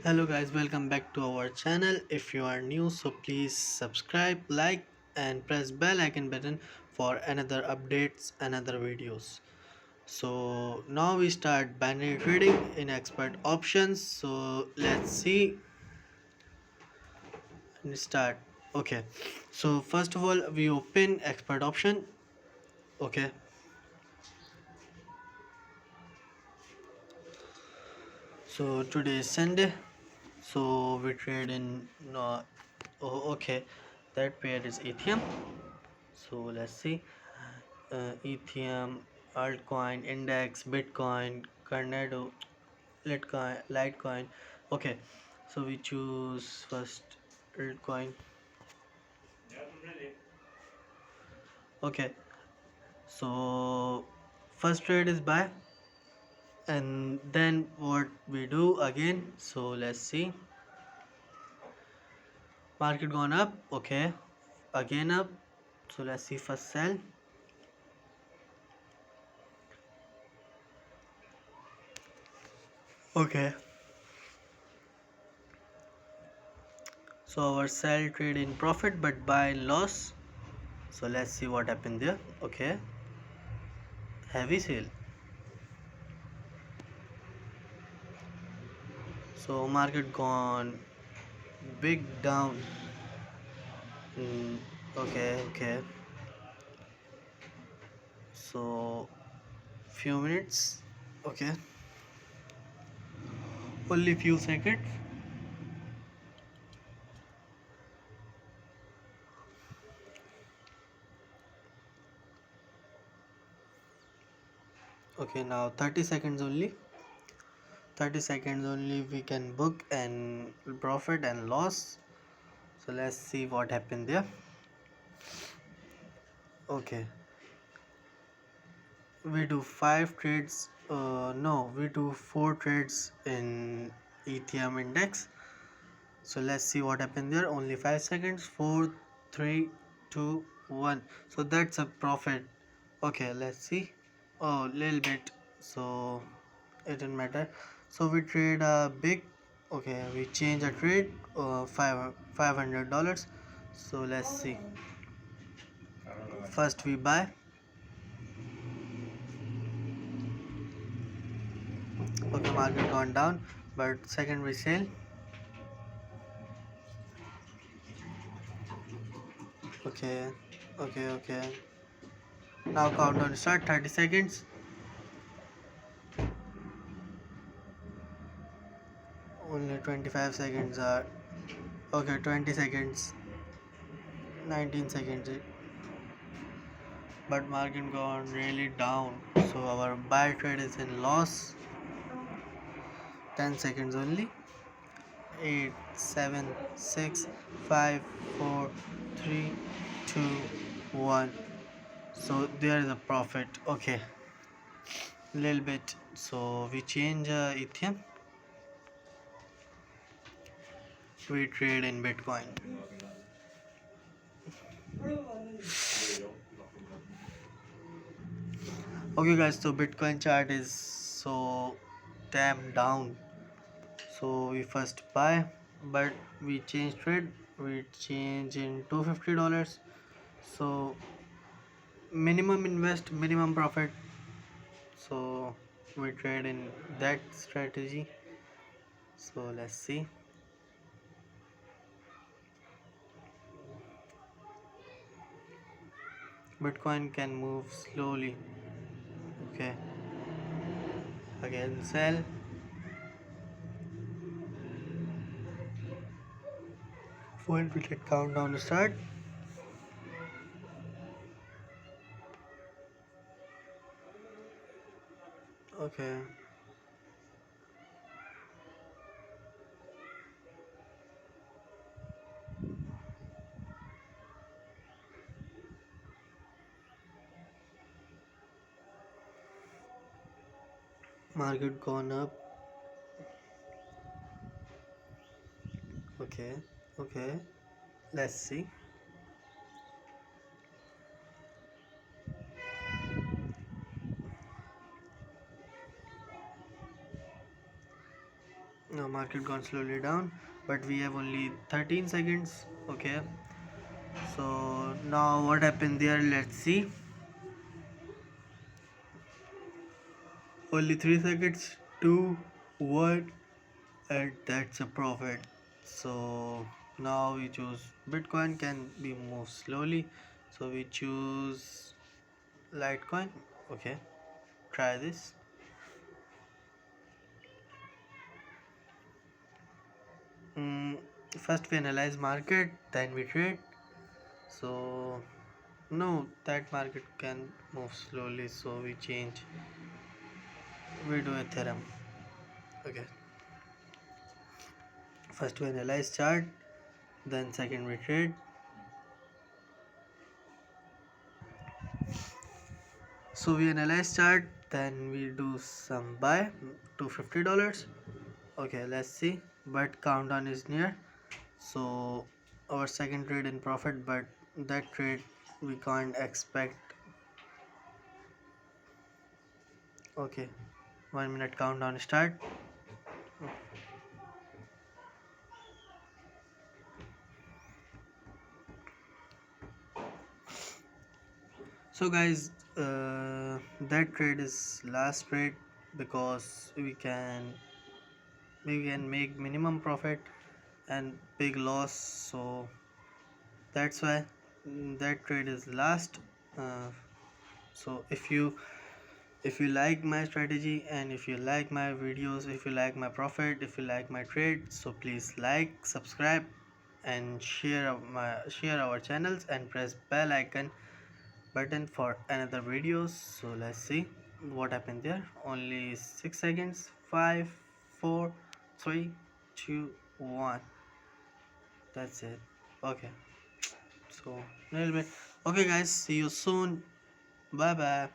Hello guys, welcome back to our channel. If you are new, so please subscribe, like and press bell icon button for another updates, another videos. So now we start binary trading in expert options. So let's see and start. Okay. So first of all, we open expert option. Okay. So today is Sunday. So we trade in oh, okay. That pair is Ethereum. So let's see. Ethereum, altcoin, index, Bitcoin, Cardano, Litecoin. Okay, so we choose first altcoin. Okay, so first trade is buy, and then what we do again. So let's see. Market gone up. Okay, again up. So let's see first sell. Okay. So our sell trade in profit but buy in loss. So let's see what happened there. Okay, heavy sale. So market gone big down. Mm, okay. So few minutes. Okay, only few seconds. Okay, now 30 seconds only. 30 seconds only we can book and profit and loss. So let's see what happened there. Okay, we do five trades. No, we do four trades in Ethereum index. So let's see what happened there. Only 5 seconds. Four, three, two, one. So that's a profit. Okay, let's see. Oh, little bit. So it didn't matter. So we trade a big. Okay, we change a trade. $500. So let's see. First we buy. Okay, market gone down. But second we sell. Okay, okay. Now countdown start. 30 seconds. Only 25 seconds are. Okay, 20 seconds. 19 seconds. But market gone really down. So our buy trade is in loss. 10 seconds only. 8, 7, 6, 5, 4, 3, 2, 1. So there is a profit. Okay, little bit. So we change Ethereum. We trade in Bitcoin. Okay guys, so Bitcoin chart is so damn down. So we first buy, but we change trade. We change in $250. So minimum invest, minimum profit. So we trade in that strategy. So let's see. Bitcoin can move slowly. Okay, again sell. When will it countdown start? Okay, market gone up. Okay, let's see. Now market gone slowly down, but we have only 13 seconds. Okay, so now what happened there? Let's see. Only 3 seconds. 2, 1, and that's a profit. So now we choose Bitcoin can be moved slowly. So we choose Litecoin. Okay, try this. Mm, First we analyze market, then we trade. So no, that market can move slowly, so we change. We do Ethereum. Okay. First we analyze chart, then second we trade. So we analyze chart, then we do some buy to $50. Okay, let's see. But countdown is near. So our second trade in profit, but that trade we can't expect. Okay, 1 minute countdown start. So guys, that trade is last trade because we can make minimum profit and big loss. So that's why that trade is last. Uh, so if you like my strategy and if you like my videos, if you like my profit, if you like my trade, so please like, subscribe, and share our channels and press bell icon button for another videos. So let's see what happened there. Only 6 seconds. 5, 4, 3, 2, 1. That's it. Okay, so little bit. Okay guys, see you soon. Bye bye.